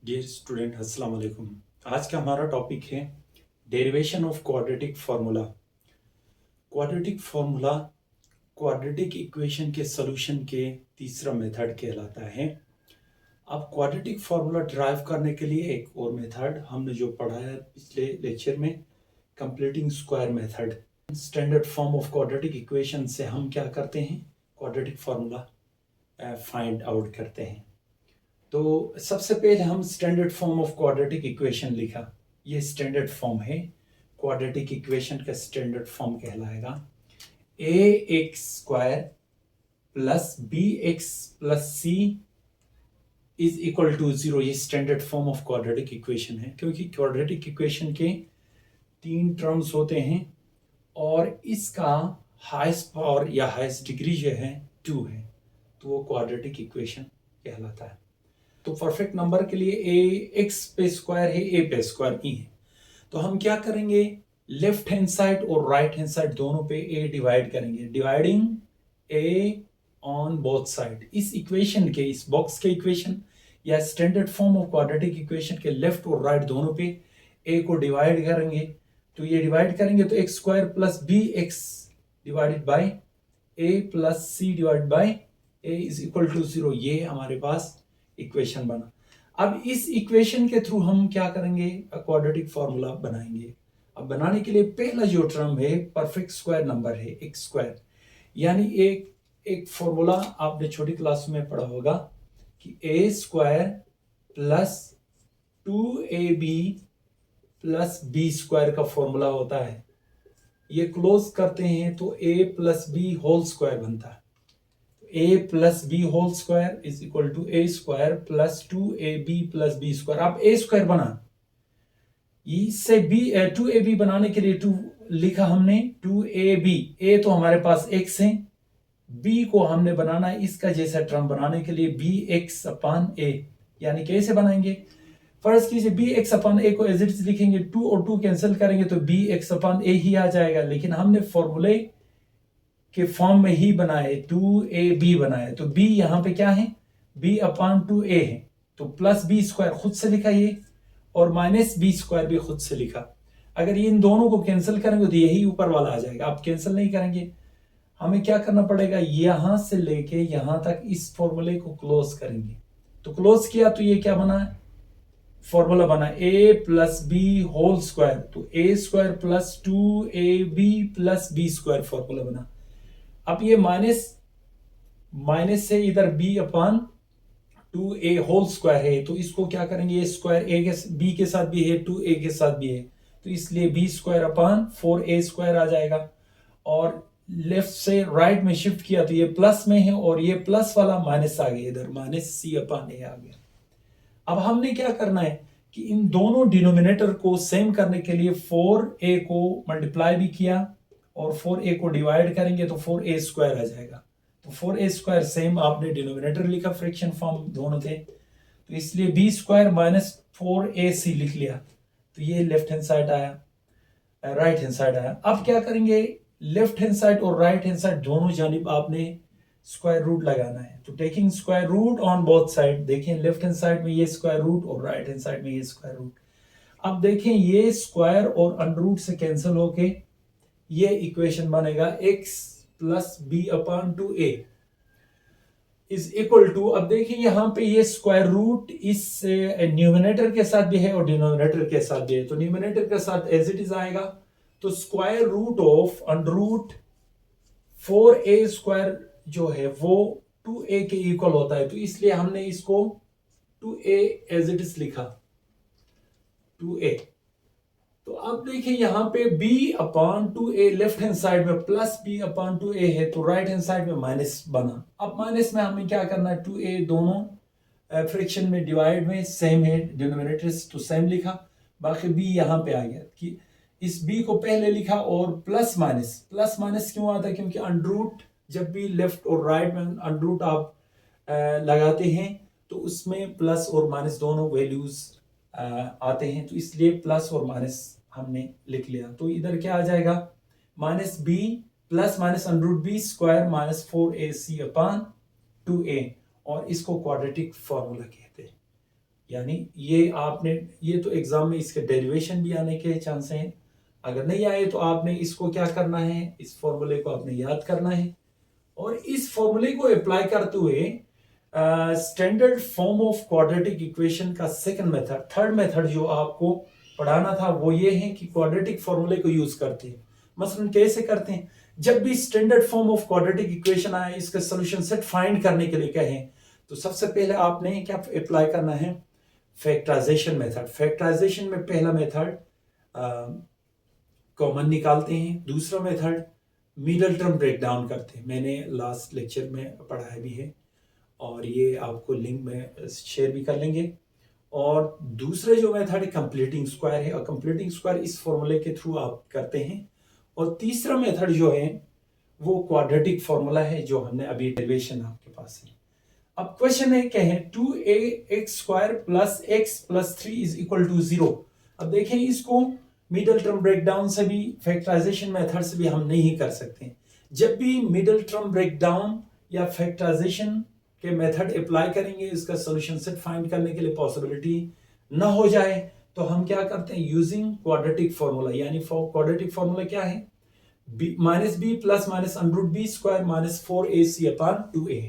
Dear student अस्सलाम वालेकुम। आज का हमारा टॉपिक है derivation of quadratic formula. Quadratic formula quadratic equation के सॉल्यूशन के तीसरा मेथड कहलाता है। अब क्वाड्रेटिक फार्मूला ड्राइव करने के लिए एक और मेथड हमने जो पढ़ा है पिछले लेक्चर में, completing square method. Standard form of quadratic equation से हम क्या करते हैं, क्वाड्रेटिक फार्मूला फाइंड आउट करते हैं। तो सबसे पहले हम standard form of quadratic equation लिखा। ये स्टैंडर्ड फॉर्म है क्वाड्रेटिक इक्वेशन का। स्टैंडर्ड फॉर्म कहलाएगा a x square plus b x plus c is equal to 0। ये standard form of quadratic equation है, क्योंकि क्वाड्रेटिक इक्वेशन के 3 टर्म्स होते हैं और इसका हाईएस्ट पावर या हाईएस्ट डिग्री जो है 2 है, तो वो क्वाड्रेटिक इक्वेशन कहलाता है। तो परफेक्ट नंबर के लिए ए एक्स पे स्क्वायर है, ए पे स्क्वायर ही है। तो हम क्या करेंगे, लेफ्ट हैंड साइड और राइट हैंड साइड दोनों पे ए डिवाइड करेंगे। Dividing A on both side. इस इक्वेशन के, इस बॉक्स के इक्वेशन या standard form of quadratic equation के लेफ्ट और राइट दोनों पे ए को डिवाइड करेंगे। तो ये डिवाइड करेंगे तो x square plus b x divided by a plus c divide by a is equal to 0। ये हमारे पास इक्वेशन बना। अब इस इक्वेशन के थ्रू हम क्या करेंगे, क्वाड्रेटिक फार्मूला बनाएंगे। अब बनाने के लिए पहला जो टर्म है परफेक्ट स्क्वायर नंबर है एक्स स्क्वायर, यानी एक फॉर्मूला आपने छोटी क्लास में पढ़ा होगा कि a square plus 2ab plus b square का फॉर्मूला होता है। ये क्लोज करते हैं तो a plus b whole square बनता है। a plus b whole square is equal to a square plus 2ab plus b square. अब a स्क्वायर बना, इससे b 2ab बनाने के लिए 2 लिखा हमने, 2ab। a तो हमारे पास x है, b को हमने बनाना है इसका जैसा टर्म बनाने के लिए bx अपान a, यानी कैसे बनाएंगे। फर्स्ट कीजिए bx अपान a को एज इट इज लिखेंगे, 2 और 2 कैंसिल करेंगे तो bx अपान a ही आ जाएगा। लेकिन हमने फॉर्मूले के फॉर्म में ही बनाए, 2ab बनाए, तो b यहाँ पे क्या है, b अपान 2a है, तो प्लस बी स्क्वायर खुद से लिखा ये, और माइनस बी स्क्वायर भी खुद से लिखा। अगर ये इन दोनों को कैंसिल करेंगे तो यही ऊपर वाला आ जाएगा। आप कैंसिल नहीं करेंगे, हमें क्या करना पड़ेगा, यहां से लेके यहां तक इस फॉर्मूले को क्लोज करेंगे। तो क्लोज किया तो ये क्या बना, फॉर्मूला बना a plus b whole square, तो a square plus 2ab plus b square formula बना। अब ये माइनस से इधर b अपान 2a होल स्क्वायर है, तो इसको क्या करेंगे, a स्क्वायर a के b के साथ भी है, 2a के साथ भी है, तो इसलिए b square upon 4a square आ जाएगा। और लेफ्ट से राइट में शिफ्ट किया तो ये प्लस में है और ये प्लस वाला माइनस आ गया, इधर माइनस c अपान a आ गया। अब हमने क्या करना है कि इन दोनों डिनोमिनेटर को सेम करने के लिए 4a को मल्टीप्लाई भी किया और 4a को डिवाइड करेंगे तो 4a स्क्वायर आ जाएगा। तो 4a स्क्वायर सेम आपने डिनोमिनेटर लिखा, फ्रैक्शन फॉर्म दोनों थे, तो इसलिए b स्क्वायर माइनस 4ac लिख लिया, तो ये लेफ्ट हैंड साइड आया, राइट हैंड साइड आया। अब क्या करेंगे, लेफ्ट हैंड साइड और राइट हैंड साइड दोनों जानिब आपने स्क्वायर रूट लगाना है। तो taking square root on both side, देखें लेफ्ट हैंड साइड में ये स्क्वायर रूट और राइट हैंड साइड में ये स्क्वायर रूट। अब देखें ये स्क्वायर और अंडर रूट से कैंसिल होके ये इक्वेशन बनेगा x plus b upon 2a is equal to, अब देखिए यहाँ पे ये स्क्वायर रूट इस न्यूमिनेटर के साथ भी है और डिनोमिनेटर के साथ भी है, तो न्यूमिनेटर के साथ एज इट इज आएगा, तो square root of under root 4a square जो है वो 2a के इक्वल होता है, तो इसलिए हमने इसको 2a एज इट इज लिखा, 2a। तो अब देखिए यहाँ पे b अपान 2a लेफ्ट हैंड साइड में प्लस b अपान 2a है, तो राइट हैंड साइड में माइनस बना। अब माइनस में हमें क्या करना है, 2a दोनों फ्रैक्शन में डिवाइड में सेम है, डिनोमिनेटर्स तो सेम लिखा, बाकी b यहाँ पे आ गया कि इस b को पहले लिखा और प्लस माइनस क्यों आता है, क्योंकि अंडर रूट जब भी लेफ्ट और राइट में अंडर रूट आप लगाते हैं तो उसमें प्लस और माइनस दोनों वैल्यूज आते हैं, तो इसलिए प्लस और माइनस हमने लिख लिया। तो इधर क्या आ जाएगा, minus b plus minus under root b square minus 4ac upon 2a, और इसको क्वाड्रेटिक फॉर्मूला कहते हैं। यानी ये तो एग्जाम में इसके डेरिवेशन भी आने के चांस हैं। अगर नहीं आए तो आपने इसको क्या करना है, इस फॉर्मूले को आपने याद करना है और इस फॉर्मूले को अप्लाई करते हुए standard form of quadratic equation का सेकंड मेथड, थर्ड मेथड जो आपको पढ़ाना था वो ये है कि क्वाड्रेटिक फॉर्मूले को यूज करते हैं। मसलन कैसे करते हैं, जब भी standard form of quadratic equation आए, इसका सॉल्यूशन सेट फाइंड करने के लिए कहें, तो सबसे पहले आपने क्या अप्लाई करना है, फैक्टराइजेशन मेथड। फैक्टराइजेशन में पहला मेथड कॉमन निकालते हैं, दूसरा method middle term break down करते हैं। मैंने लास्ट लेक्चर में पढ़ाया भी है और ये आपको लिंक में शेयर भी कर लेंगे। और दूसरे जो मेथड है कंप्लीटिंग स्क्वायर है, और कंप्लीटिंग स्क्वायर इस फॉर्मूले के थ्रू आप करते हैं। और तीसरा मेथड जो है वो क्वाड्रेटिक फॉर्मूला है जो हमने अभी डेरिवेशन आपके पास है। अब क्वेश्चन है क्या है, 2ax² plus x plus 3 is equal to 0। अब देखें, इसको मिडल टर्म ब्रेकडाउन से भी, फैक्टराइजेशन मेथड से भी हम नहीं कर सकते। जब भी मिडल टर्म ब्रेकडाउन या फैक्टराइजेशन के मेथड अप्लाई करेंगे, इसका सॉल्यूशन सेट फाइंड करने के लिए पॉसिबिलिटी ना हो जाए, तो हम क्या करते हैं, यूजिंग क्वाड्रेटिक फॉर्मूला। यानी क्वाड्रेटिक फॉर्मूला क्या है, minus b plus minus under b square minus 4ac upon 2a।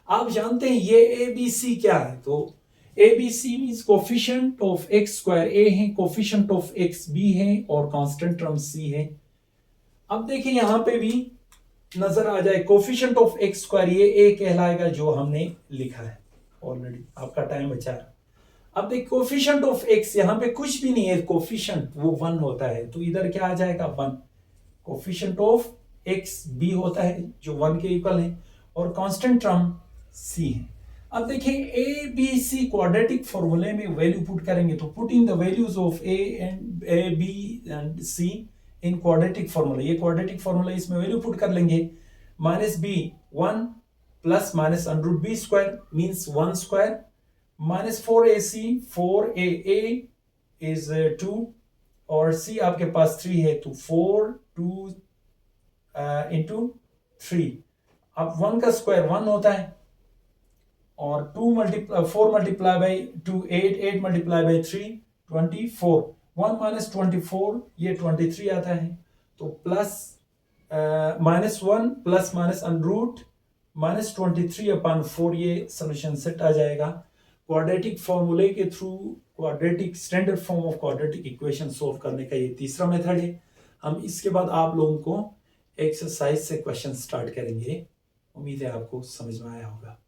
आप जानते हैं ये ए बी सी क्या है, तो A B C means coefficient of x square A है, कोफिशिएंट ऑफ एक्स बी है और कांस्टेंट टर्म सी है। अब देखिए यहां पे भी नजर आ जाए, कोफिशिएंट ऑफ एक्स स्क्वायर ये ए कहलाएगा जो हमने लिखा है ऑलरेडी, आपका टाइम बचा है। अब देख कोफिशिएंट ऑफ एक्स, यहां पे कुछ भी नहीं है, कोफिशिएंट वो 1 होता है, तो इधर क्या आ जाएगा 1। कोफिशिएंट ऑफ एक्स बी होता है जो 1 के इक्वल है और कांस्टेंट टर्म सी है। अब देखिए ए बी सी क्वाड्रेटिक फॉर्मूले में वैल्यू पुट करेंगे, तो putting the values of a b and c in quadratic formula, ये क्वाड्रेटिक फॉर्मूला इसमें वैल्यू पुट कर लेंगे। Minus b 1 plus minus under b square means 1 square minus 4ac, 4a is 2 और c आपके पास 3 है, तो 4 2 इंटू 3। अब 1 का स्क्वायर 1 होता है और 4 multiply by 2 8, 8 multiply by 3 24, 1 minus 24 ये 23 आता है, तो plus minus 1 plus minus under root minus 23 upon 4 ये सोल्यूशन सेट आ जाएगा। क्वाड्रेटिक फॉर्मूले के through quadratic standard form of quadratic equation solve करने का ये तीसरा मेथड है। हम इसके बाद आप लोगों को एक्सरसाइज से क्वेश्चन स्टार्ट करेंगे। उम्मीद है आपको समझ में आया होगा।